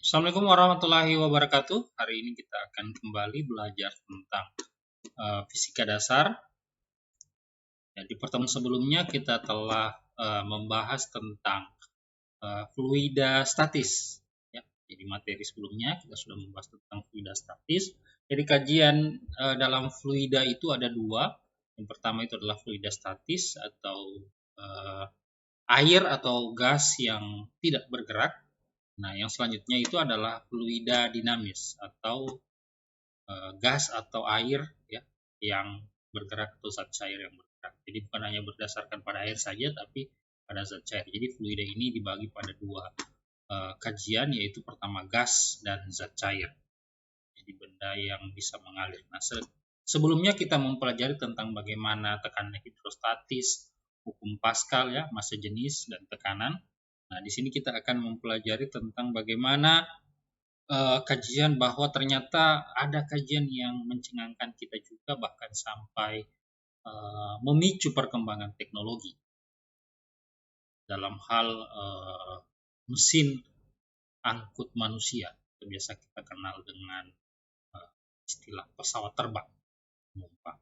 Assalamualaikum warahmatullahi wabarakatuh. Hari ini kita akan kembali belajar tentang fisika dasar. Ya, di pertemuan sebelumnya kita telah membahas tentang fluida statis. Ya, jadi materi sebelumnya kita sudah membahas tentang fluida statis. Jadi kajian dalam fluida itu ada dua. Yang pertama itu adalah fluida statis atau air atau gas yang tidak bergerak. Nah, yang selanjutnya itu adalah fluida dinamis atau gas atau air ya yang bergerak atau zat cair yang bergerak. Jadi bukan hanya berdasarkan pada air saja tapi pada zat cair. Jadi fluida ini dibagi pada dua kajian, yaitu pertama gas dan zat cair. Jadi benda yang bisa mengalir. Nah, sebelumnya kita mempelajari tentang bagaimana tekanan hidrostatis, hukum Pascal ya, massa jenis dan tekanan. Nah, di sini kita akan mempelajari tentang bagaimana kajian bahwa ternyata ada kajian yang mencengangkan kita juga, bahkan sampai memicu perkembangan teknologi dalam hal mesin angkut manusia, atau biasa kita kenal dengan istilah pesawat terbang penumpang.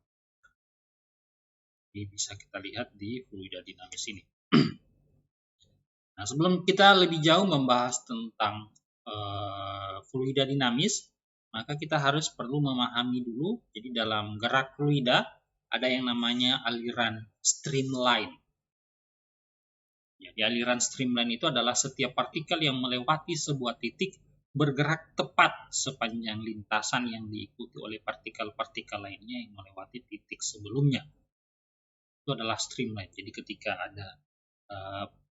Ini bisa kita lihat di fluida dinamis ini. Nah, sebelum kita lebih jauh membahas tentang fluida dinamis, maka kita harus perlu memahami dulu. Jadi dalam gerak fluida ada yang namanya aliran streamline. Jadi aliran streamline itu adalah setiap partikel yang melewati sebuah titik bergerak tepat sepanjang lintasan yang diikuti oleh partikel-partikel lainnya yang melewati titik sebelumnya. Itu adalah streamline. Jadi ketika ada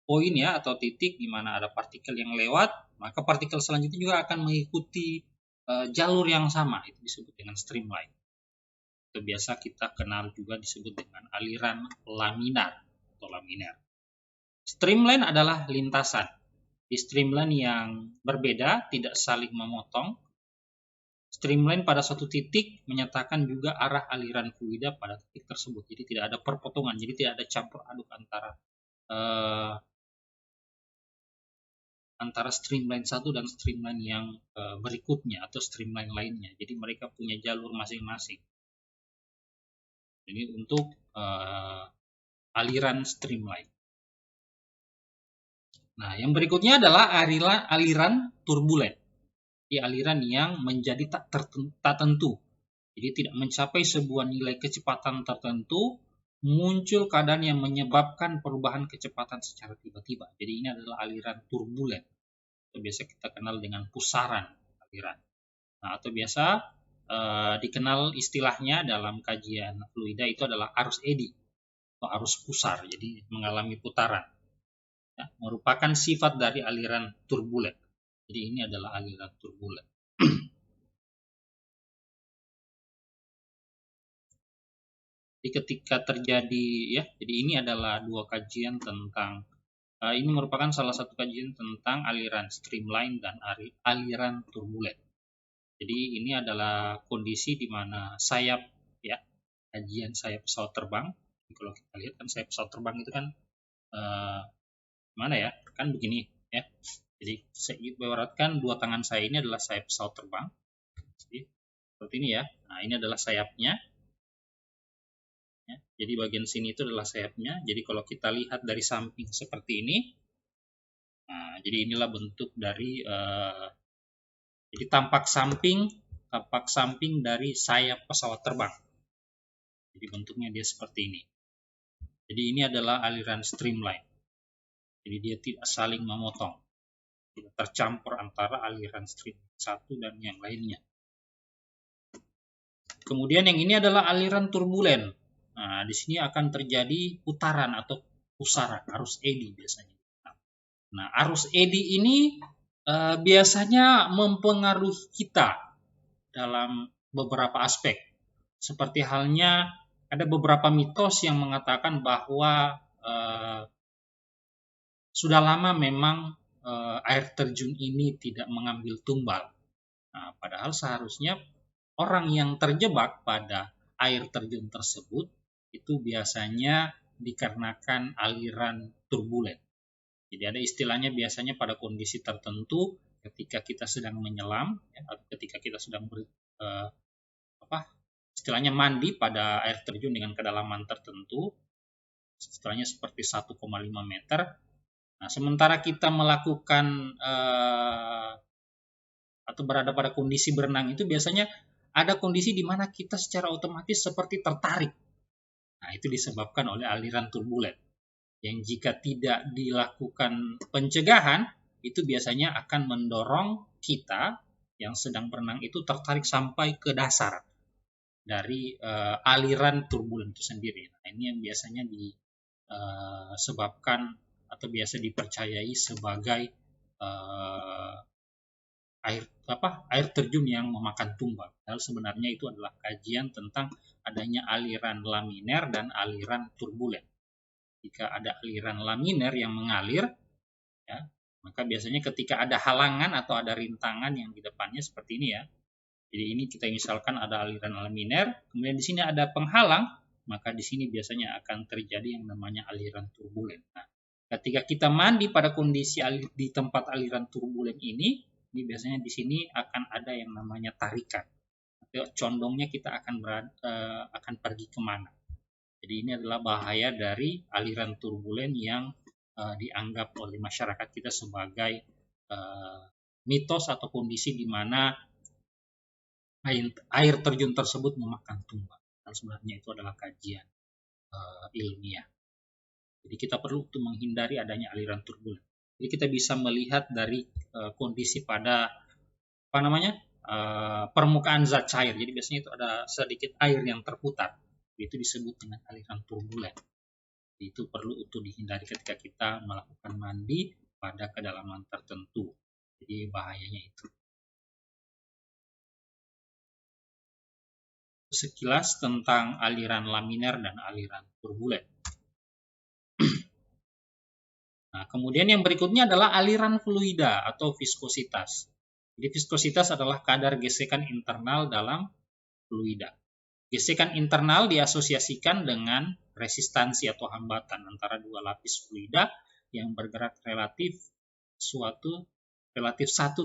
poin ya atau titik di mana ada partikel yang lewat, maka partikel selanjutnya juga akan mengikuti jalur yang sama. Itu disebut dengan streamline. Itu biasa kita kenal juga disebut dengan aliran laminar atau laminer. Streamline adalah lintasan. Di streamline yang berbeda, tidak saling memotong. Streamline pada suatu titik menyatakan juga arah aliran fluida pada titik tersebut. Jadi tidak ada perpotongan, jadi tidak ada campur aduk antara streamline satu dan streamline yang berikutnya atau streamline lainnya. Jadi mereka punya jalur masing-masing. Jadi untuk aliran streamline. Nah, yang berikutnya adalah aliran turbulen. Di aliran yang menjadi tak tentu. Jadi tidak mencapai sebuah nilai kecepatan tertentu, muncul keadaan yang menyebabkan perubahan kecepatan secara tiba-tiba. Jadi ini adalah aliran turbulen. Atau biasa kita kenal dengan pusaran aliran. Nah, atau biasa dikenal istilahnya dalam kajian fluida itu adalah arus eddy atau arus pusar. Jadi mengalami putaran. Ya, merupakan sifat dari aliran turbulen. Jadi ini adalah aliran turbulen. Jadi ketika terjadi ya, jadi ini adalah dua kajian tentang ini merupakan salah satu kajian tentang aliran streamline dan aliran turbulen. Jadi ini adalah kondisi di mana sayap ya, kajian sayap pesawat terbang. Jadi kalau kita lihat kan sayap pesawat terbang itu kan mana ya? Kan begini ya. Jadi saya ibaratkan dua tangan saya ini adalah sayap pesawat terbang. Jadi seperti ini ya. Nah, ini adalah sayapnya. Ya, jadi bagian sini itu adalah sayapnya. Jadi kalau kita lihat dari samping seperti ini, nah, jadi inilah bentuk dari jadi tampak samping dari sayap pesawat terbang. Jadi bentuknya dia seperti ini. Jadi ini adalah aliran streamline. Jadi dia tidak saling memotong, tidak tercampur antara aliran streamline satu dan yang lainnya. Kemudian yang ini adalah aliran turbulen. Nah, di sini akan terjadi putaran atau pusaran, arus eddy biasanya. Nah, arus eddy ini biasanya mempengaruhi kita dalam beberapa aspek. Seperti halnya ada beberapa mitos yang mengatakan bahwa sudah lama memang air terjun ini tidak mengambil tumbal. Nah, padahal seharusnya orang yang terjebak pada air terjun tersebut itu biasanya dikarenakan aliran turbulen. Jadi ada istilahnya biasanya pada kondisi tertentu ketika kita sedang menyelam, ya, atau ketika kita sedang istilahnya mandi pada air terjun dengan kedalaman tertentu, istilahnya seperti 1,5 meter. Nah, sementara kita melakukan atau berada pada kondisi berenang itu biasanya ada kondisi di mana kita secara otomatis seperti tertarik. Nah, itu disebabkan oleh aliran turbulen. Yang jika tidak dilakukan pencegahan, itu biasanya akan mendorong kita yang sedang berenang itu tertarik sampai ke dasar dari aliran turbulen itu sendiri. Nah, ini yang biasanya disebabkan atau biasa dipercayai sebagai air terjun yang memakan tumbal. Padahal sebenarnya itu adalah kajian tentang adanya aliran laminer dan aliran turbulen. Jika ada aliran laminer yang mengalir, ya, maka biasanya ketika ada halangan atau ada rintangan yang di depannya seperti ini ya. Jadi ini kita misalkan ada aliran laminer, kemudian di sini ada penghalang, maka di sini biasanya akan terjadi yang namanya aliran turbulen. Nah, ketika kita mandi pada kondisi di tempat aliran turbulen ini biasanya di sini akan ada yang namanya tarikan. Condongnya kita akan pergi kemana. Jadi ini adalah bahaya dari aliran turbulen yang dianggap oleh masyarakat kita sebagai mitos atau kondisi di mana air terjun tersebut memakan tumbal. Dan sebenarnya itu adalah kajian ilmiah. Jadi kita perlu untuk menghindari adanya aliran turbulen. Jadi kita bisa melihat dari kondisi pada permukaan zat cair. Jadi biasanya itu ada sedikit air yang terputar. Itu disebut dengan aliran turbulen. Itu perlu untuk dihindari ketika kita melakukan mandi pada kedalaman tertentu. Jadi bahayanya itu. Sekilas tentang aliran laminer dan aliran turbulen. Nah, kemudian yang berikutnya adalah aliran fluida atau viskositas. Jadi viskositas adalah kadar gesekan internal dalam fluida. Gesekan internal diasosiasikan dengan resistansi atau hambatan antara dua lapis fluida yang bergerak relatif satu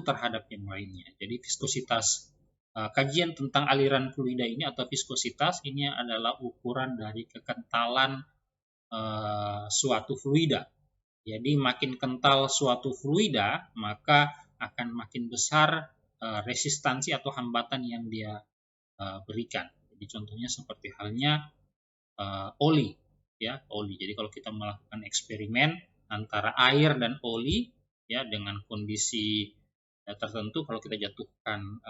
terhadap yang lainnya. Jadi viskositas, kajian tentang aliran fluida ini atau viskositas ini adalah ukuran dari kekentalan suatu fluida. Jadi makin kental suatu fluida, maka akan makin besar resistansi atau hambatan yang dia berikan. Jadi contohnya seperti halnya oli, ya oli. Jadi kalau kita melakukan eksperimen antara air dan oli, ya dengan kondisi tertentu, kalau kita jatuhkan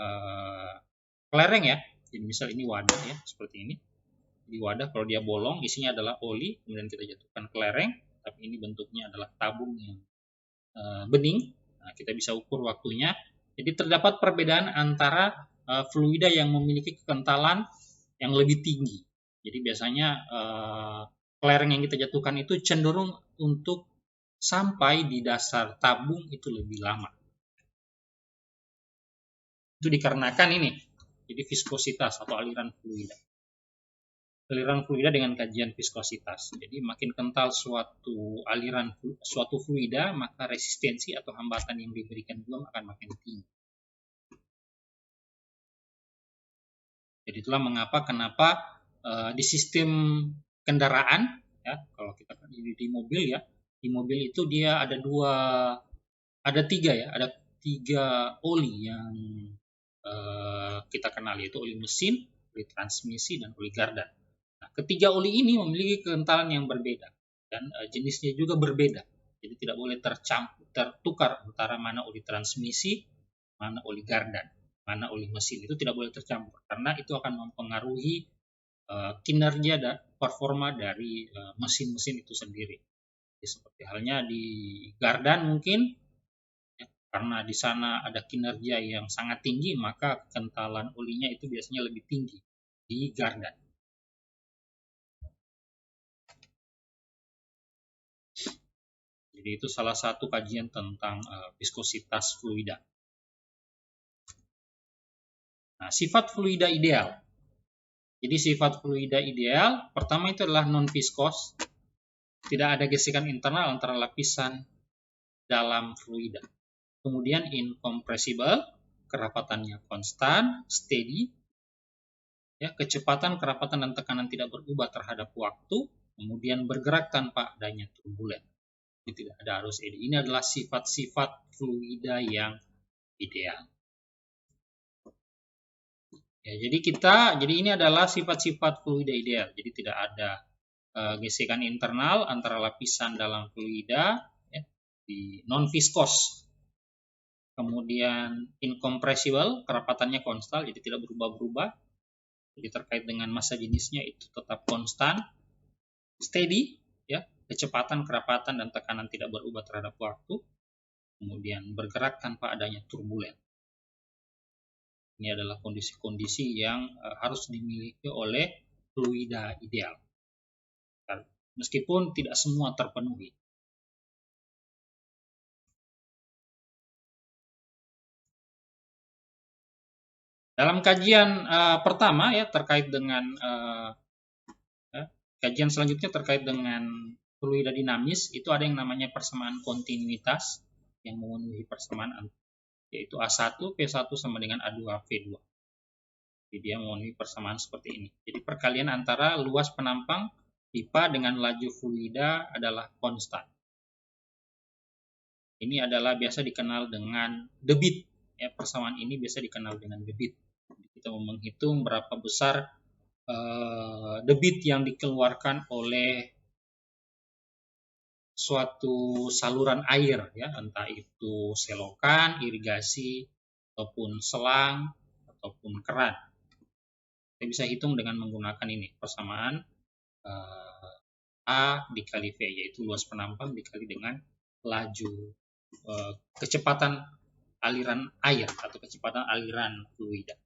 kelereng ya, jadi misal ini wadah ya seperti ini. Di wadah kalau dia bolong, isinya adalah oli, kemudian kita jatuhkan kelereng, tapi ini bentuknya adalah tabung yang bening. Nah, kita bisa ukur waktunya. Jadi terdapat perbedaan antara fluida yang memiliki kekentalan yang lebih tinggi. Jadi biasanya kelereng yang kita jatuhkan itu cenderung untuk sampai di dasar tabung itu lebih lama. Itu dikarenakan ini, jadi viskositas atau aliran fluida. Aliran fluida dengan kajian viskositas. Jadi makin kental suatu fluida, maka resistensi atau hambatan yang diberikan juga akan makin tinggi. Jadi itulah kenapa di sistem kendaraan, ya kalau kita di mobil ya, di mobil itu dia ada tiga oli yang kita kenal, yaitu oli mesin, oli transmisi, dan oli gardan. Nah, ketiga oli ini memiliki kekentalan yang berbeda dan jenisnya juga berbeda. Jadi tidak boleh tertukar antara mana oli transmisi, mana oli gardan, mana oli mesin. Itu tidak boleh tercampur karena itu akan mempengaruhi kinerja dan performa dari mesin-mesin itu sendiri. Jadi, seperti halnya di gardan mungkin, ya, karena di sana ada kinerja yang sangat tinggi, maka kekentalan olinya itu biasanya lebih tinggi di gardan. Jadi itu salah satu kajian tentang viskositas fluida. Nah, sifat fluida ideal. Jadi sifat fluida ideal, pertama itu adalah non-viskos. Tidak ada gesekan internal antara lapisan dalam fluida. Kemudian incompressible, kerapatannya konstan, steady, ya, kecepatan, kerapatan, dan tekanan tidak berubah terhadap waktu, kemudian bergerak tanpa adanya turbulen. Jadi tidak ada arus eddy. Ini adalah sifat-sifat fluida yang ideal. Ya, jadi ini adalah sifat-sifat fluida ideal. Jadi tidak ada gesekan internal antara lapisan dalam fluida, ya, di non-viskos. Kemudian incompressible, kerapatannya konstan, jadi tidak berubah-ubah. Jadi terkait dengan massa jenisnya itu tetap konstan. Steady, ya, kecepatan, kerapatan, dan tekanan tidak berubah terhadap waktu. Kemudian bergerak tanpa adanya turbulen. Ini adalah kondisi-kondisi yang harus dimiliki oleh fluida ideal. Meskipun tidak semua terpenuhi. Dalam kajian pertama, ya, terkait dengan kajian selanjutnya terkait dengan fluida dinamis, itu ada yang namanya persamaan kontinuitas yang memenuhi persamaan, yaitu A1 P1 sama dengan A2 V2. Jadi dia memenuhi persamaan seperti ini. Jadi perkalian antara luas penampang pipa dengan laju fluida adalah konstan. Ini adalah biasa dikenal dengan debit. Ya, persamaan ini biasa dikenal dengan debit. Kita mau menghitung berapa besar debit yang dikeluarkan oleh suatu saluran air, ya, entah itu selokan, irigasi, ataupun selang, ataupun keran. Kita bisa hitung dengan menggunakan ini, persamaan A dikali V, yaitu luas penampang dikali dengan laju kecepatan aliran air atau kecepatan aliran fluida.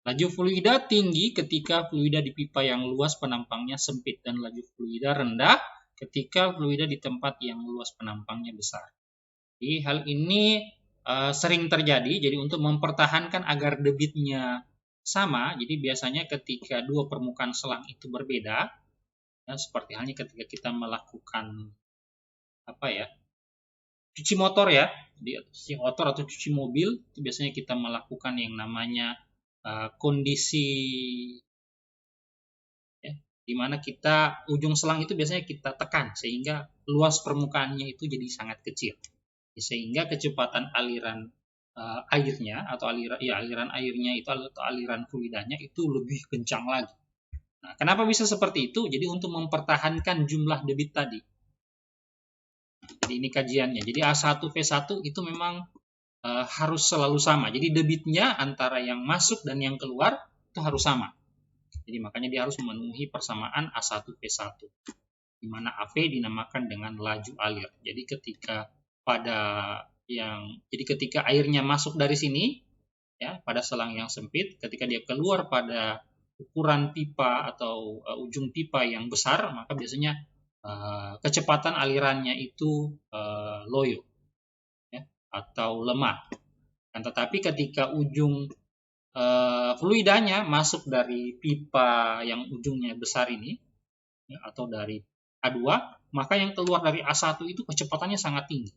Laju fluida tinggi ketika fluida di pipa yang luas penampangnya sempit, dan laju fluida rendah ketika fluida di tempat yang luas penampangnya besar. Jadi hal ini sering terjadi. Jadi untuk mempertahankan agar debitnya sama, jadi biasanya ketika dua permukaan selang itu berbeda, ya, seperti halnya ketika kita melakukan cuci motor, ya, cuci motor atau cuci mobil, itu biasanya kita melakukan yang namanya kondisi, ya, di mana kita ujung selang itu biasanya kita tekan sehingga luas permukaannya itu jadi sangat kecil, sehingga kecepatan aliran airnya atau aliran airnya itu atau aliran fluidanya itu lebih kencang lagi. Nah, kenapa bisa seperti itu? Jadi untuk mempertahankan jumlah debit tadi. Jadi ini kajiannya. Jadi A1 V1 itu memang harus selalu sama. Jadi debitnya antara yang masuk dan yang keluar itu harus sama. Jadi makanya dia harus memenuhi persamaan A1 V1. Di mana AV dinamakan dengan laju alir. Jadi ketika airnya masuk dari sini, ya, pada selang yang sempit, ketika dia keluar pada ukuran pipa atau ujung pipa yang besar, maka biasanya kecepatan alirannya itu loyo, ya, atau lemah. Tetapi ketika ujung fluidanya masuk dari pipa yang ujungnya besar ini, ya, atau dari A2, maka yang keluar dari A1 itu kecepatannya sangat tinggi.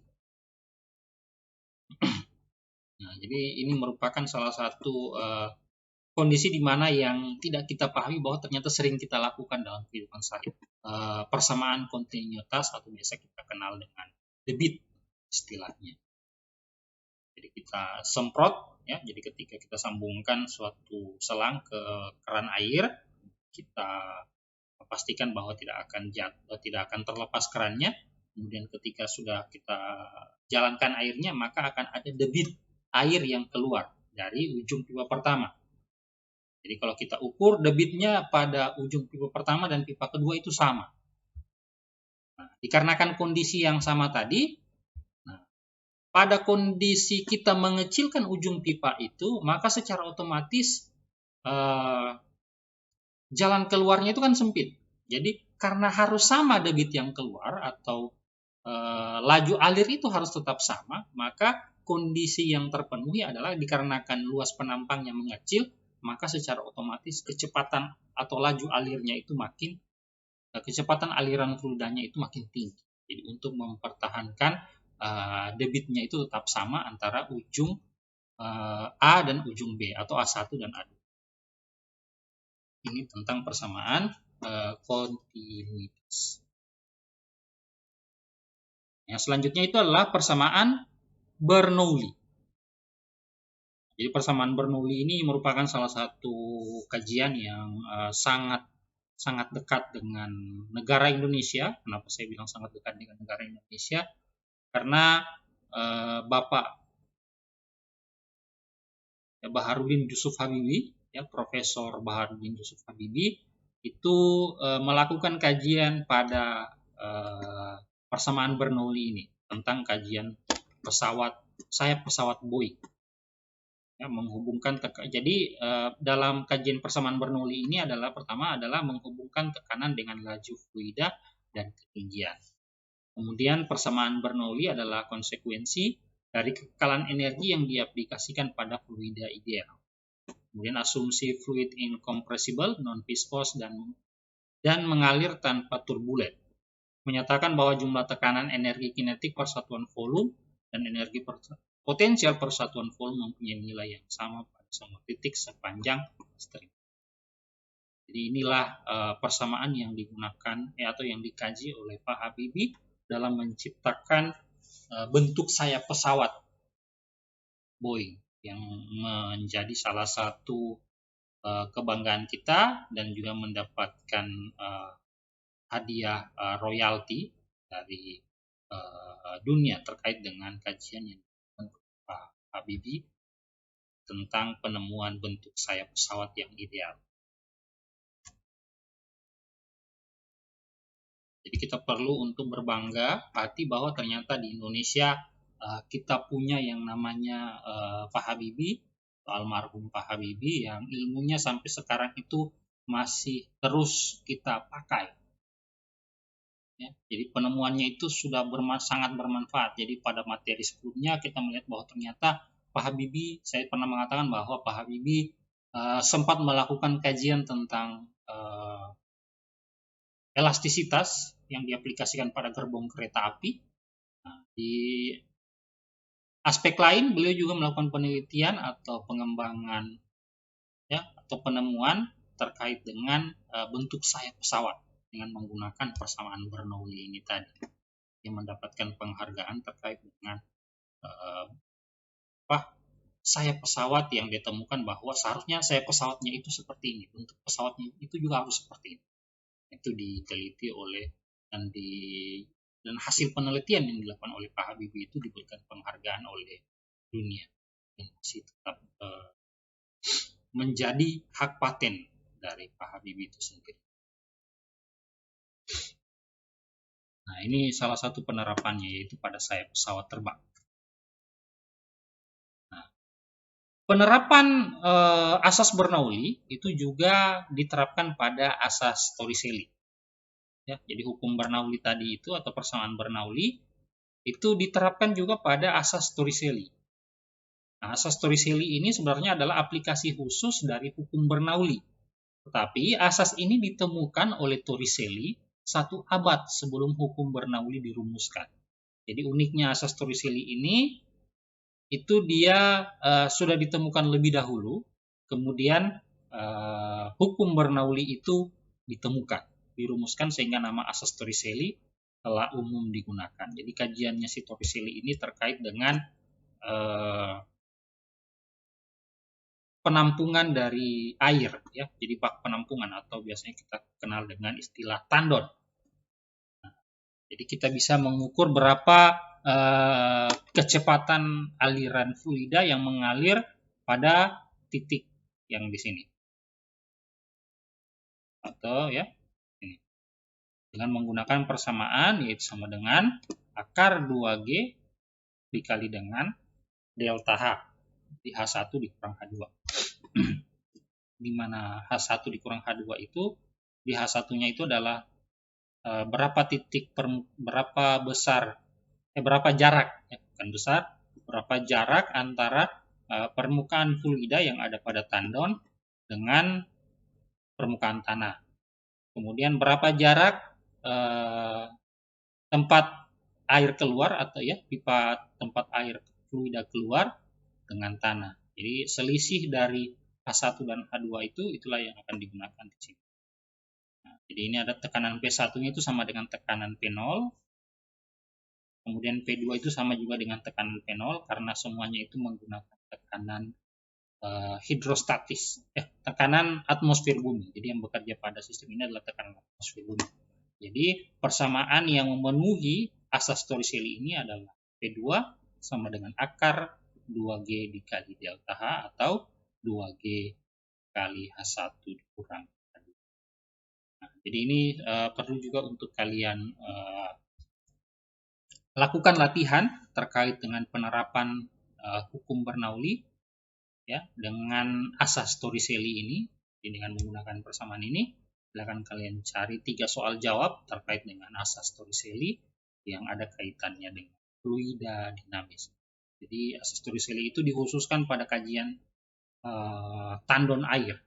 Nah, jadi ini merupakan salah satu kondisi di mana yang tidak kita pahami bahwa ternyata sering kita lakukan dalam kehidupan sehari-hari. Persamaan kontinuitas atau biasa kita kenal dengan debit istilahnya. Jadi kita semprot, ya, jadi ketika kita sambungkan suatu selang ke keran air, kita pastikan bahwa tidak akan terlepas kerannya. Kemudian ketika sudah kita jalankan airnya, maka akan ada debit air yang keluar dari ujung pipa pertama. Jadi kalau kita ukur debitnya pada ujung pipa pertama dan pipa kedua itu sama. Nah, dikarenakan kondisi yang sama tadi, pada kondisi kita mengecilkan ujung pipa itu, maka secara otomatis jalan keluarnya itu kan sempit. Jadi karena harus sama debit yang keluar atau laju alir itu harus tetap sama, maka kondisi yang terpenuhi adalah dikarenakan luas penampangnya mengecil, maka secara otomatis kecepatan atau laju alirnya itu kecepatan aliran fluidanya itu makin tinggi. Jadi untuk mempertahankan debitnya itu tetap sama antara ujung A dan ujung B atau A1 dan A2. Ini tentang persamaan kontinuitas. Yang selanjutnya itu adalah persamaan Bernoulli. Jadi persamaan Bernoulli ini merupakan salah satu kajian yang sangat dekat dengan negara Indonesia. Kenapa saya bilang sangat dekat dengan negara Indonesia? Karena Bapak Baharudin Yusuf Habibie, Profesor Baharudin Yusuf Habibie itu melakukan kajian pada persamaan Bernoulli ini tentang kajian sayap pesawat Boeing. Menghubungkan jadi dalam kajian persamaan Bernoulli ini pertama adalah menghubungkan tekanan dengan laju fluida dan ketinggian. Kemudian persamaan Bernoulli adalah konsekuensi dari kekekalan energi yang diaplikasikan pada fluida ideal. Kemudian asumsi fluid incompressible, non-viscous dan mengalir tanpa turbulen. Menyatakan bahwa jumlah tekanan energi kinetik per satuan volume dan energi potensial per satuan volume mempunyai nilai yang sama pada semua titik sepanjang string. Jadi inilah persamaan yang digunakan atau yang dikaji oleh Pak Habibie dalam menciptakan bentuk sayap pesawat Boeing yang menjadi salah satu kebanggaan kita dan juga mendapatkan hadiah royalti dari dunia terkait dengan kajian yang dilakukan Pak Habibie tentang penemuan bentuk sayap pesawat yang ideal. Jadi kita perlu untuk berbangga hati bahwa ternyata di Indonesia kita punya yang namanya Pak Habibie, almarhum Pak Habibie, yang ilmunya sampai sekarang itu masih terus kita pakai. Ya, jadi penemuannya itu sudah sangat bermanfaat. Jadi pada materi sebelumnya kita melihat bahwa ternyata Pak Habibie, saya pernah mengatakan bahwa Pak Habibie sempat melakukan kajian tentang elastisitas yang diaplikasikan pada gerbong kereta api. Nah, di aspek lain, beliau juga melakukan penelitian atau pengembangan atau penemuan terkait dengan bentuk sayap pesawat dengan menggunakan persamaan Bernoulli ini tadi, yang mendapatkan penghargaan terkait dengan sayap pesawat yang ditemukan bahwa seharusnya sayap pesawatnya itu seperti ini, bentuk pesawatnya itu juga harus seperti ini. Itu diteliti oleh dan hasil penelitian yang dilakukan oleh Pak Habibie itu diberikan penghargaan oleh dunia dan masih tetap menjadi hak paten dari Pak Habibie itu sendiri. Nah, ini salah satu penerapannya yaitu pada sayap pesawat terbang. Nah, penerapan asas Bernoulli itu juga diterapkan pada asas Torricelli. Ya, jadi hukum Bernoulli tadi itu atau persamaan Bernoulli itu diterapkan juga pada asas Torricelli. Nah, asas Torricelli ini sebenarnya adalah aplikasi khusus dari hukum Bernoulli. Tetapi asas ini ditemukan oleh Torricelli 1 abad sebelum hukum Bernoulli dirumuskan. Jadi uniknya asas Torricelli ini itu dia sudah ditemukan lebih dahulu, kemudian hukum Bernoulli itu ditemukan, dirumuskan sehingga nama asas Torricelli telah umum digunakan. Jadi kajiannya si Torricelli ini terkait dengan penampungan dari air, ya. Jadi bak penampungan atau biasanya kita kenal dengan istilah tandon. Nah, jadi kita bisa mengukur berapa kecepatan aliran fluida yang mengalir pada titik yang di sini. Atau ya, ini. Dengan menggunakan persamaan yaitu sama dengan akar 2G dikali dengan delta H. Di H1 dikurang H2. Di mana H1 dikurang H2 itu, di H1-nya itu adalah berapa jarak, ya, bukan besar, berapa jarak antara permukaan fluida yang ada pada tandon dengan permukaan tanah. Kemudian berapa jarak tempat air keluar atau ya pipa tempat air fluida keluar dengan tanah. Jadi selisih dari H1 dan H2 itulah yang akan digunakan di sini. Nah, jadi ini ada tekanan P1-nya itu sama dengan tekanan P0. Kemudian P2 itu sama juga dengan tekanan P0 karena semuanya itu menggunakan tekanan hidrostatis, tekanan atmosfer bumi. Jadi yang bekerja pada sistem ini adalah tekanan atmosfer bumi. Jadi persamaan yang memenuhi asas Torricelli ini adalah P2 sama dengan akar 2G dikali delta H atau 2G kali H1 dikurang H2. Nah, jadi ini perlu juga untuk kalian lakukan latihan terkait dengan penerapan hukum Bernoulli ya dengan asas Torricelli ini. Dengan menggunakan persamaan ini silakan kalian cari 3 soal jawab terkait dengan asas Torricelli yang ada kaitannya dengan fluida dinamis. Jadi asas Torricelli itu dikhususkan pada kajian tandon air.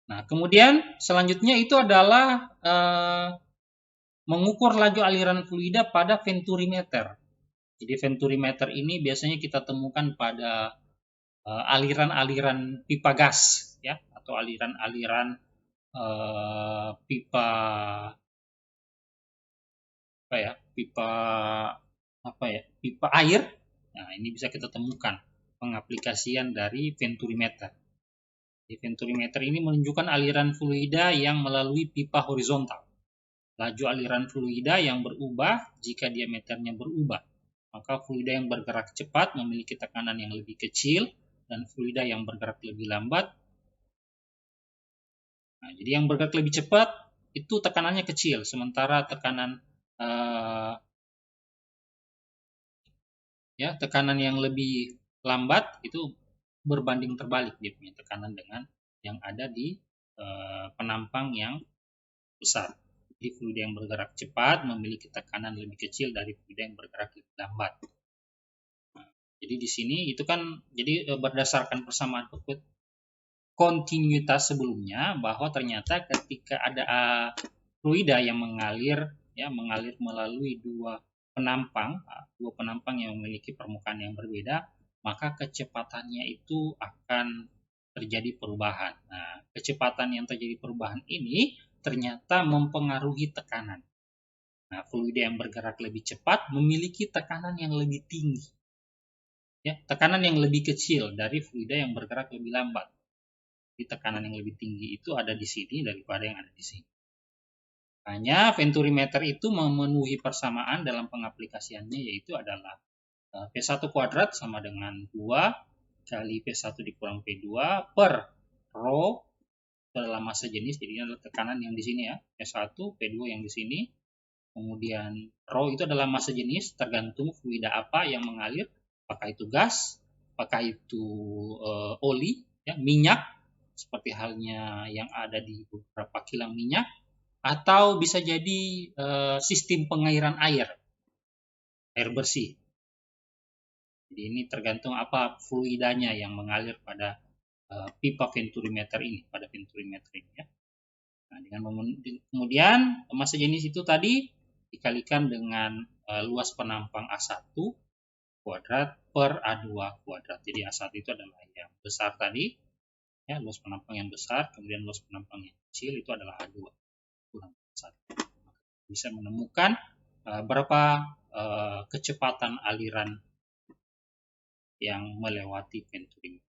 Nah, kemudian selanjutnya itu adalah mengukur laju aliran fluida pada venturimeter. Jadi venturimeter ini biasanya kita temukan pada aliran-aliran pipa gas ya atau aliran-aliran pipa pipa air. Nah, ini bisa kita temukan pengaplikasian dari venturimeter. Di venturimeter ini menunjukkan aliran fluida yang melalui pipa horizontal. Laju aliran fluida yang berubah jika diameternya berubah. Maka fluida yang bergerak cepat memiliki tekanan yang lebih kecil dan fluida yang bergerak lebih lambat. Nah, jadi yang bergerak lebih cepat itu tekanannya kecil, sementara tekanan tekanan yang lebih lambat itu berbanding terbalik, dia punya tekanan dengan yang ada di penampang yang besar. Jadi fluida yang bergerak cepat memiliki tekanan lebih kecil dari fluida yang bergerak lebih lambat. Nah, jadi di sini itu kan jadi berdasarkan persamaan kontinuitas sebelumnya bahwa ternyata ketika ada fluida yang mengalir melalui dua penampang yang memiliki permukaan yang berbeda, maka kecepatannya itu akan terjadi perubahan. Nah, kecepatan yang terjadi perubahan ini ternyata mempengaruhi tekanan. Nah, fluida yang bergerak lebih cepat memiliki tekanan yang lebih tinggi. Ya, tekanan yang lebih kecil dari fluida yang bergerak lebih lambat. Jadi tekanan yang lebih tinggi itu ada di sini daripada yang ada di sini. Hanya venturimeter itu memenuhi persamaan dalam pengaplikasiannya, yaitu adalah P1 kuadrat sama dengan 2 kali P1 dikurang P2 per rho adalah massa jenis, jadi ini adalah tekanan yang di sini ya, P1, P2 yang di sini. Kemudian rho itu adalah massa jenis tergantung fluida apa yang mengalir, apakah itu gas, apakah itu oli, ya, minyak, seperti halnya yang ada di beberapa kilang minyak, atau bisa jadi sistem pengairan air bersih. Jadi ini tergantung apa fluidanya yang mengalir pada pipa venturimeter ini, ya. Nah, kemudian massa jenis itu tadi dikalikan dengan luas penampang A1 kuadrat per A2 kuadrat. Jadi A1 itu adalah yang besar tadi, ya, luas penampang yang besar, kemudian luas penampang yang kecil itu adalah A2 kurang A1. Bisa menemukan berapa kecepatan aliran yang melewati venturimeter.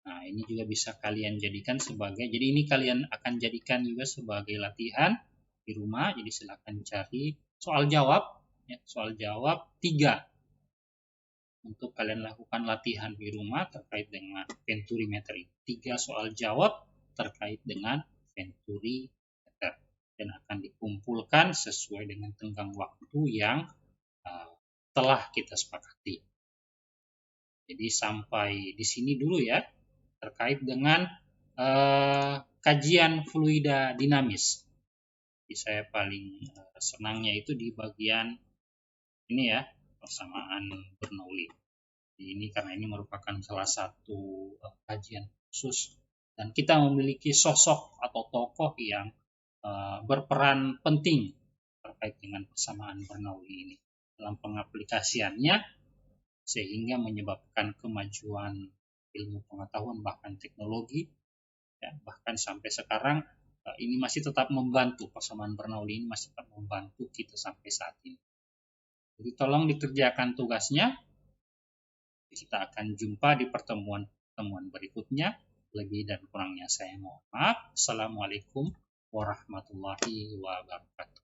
Nah, ini juga bisa kalian jadikan sebagai, jadi ini kalian akan jadikan juga sebagai latihan di rumah. Jadi silakan cari soal jawab, ya, soal jawab 3 untuk kalian lakukan latihan di rumah terkait dengan venturimeter. 3 soal jawab terkait dengan venturimeter dan akan dikumpulkan sesuai dengan tenggang waktu yang telah kita sepakati. Jadi sampai di sini dulu ya terkait dengan kajian fluida dinamis. Jadi saya paling senangnya itu di bagian ini ya, persamaan Bernoulli. Jadi ini karena ini merupakan salah satu kajian khusus Dan kita memiliki sosok atau tokoh yang berperan penting terkait dengan persamaan Bernoulli ini dalam pengaplikasiannya, sehingga menyebabkan kemajuan ilmu pengetahuan bahkan teknologi, ya, bahkan sampai sekarang ini masih tetap membantu, persamaan Bernoulli ini masih tetap membantu kita sampai saat ini. Jadi tolong dikerjakan tugasnya. Kita akan jumpa di pertemuan berikutnya. Lebih dan kurangnya saya mohon maaf. Assalamualaikum warahmatullahi wabarakatuh.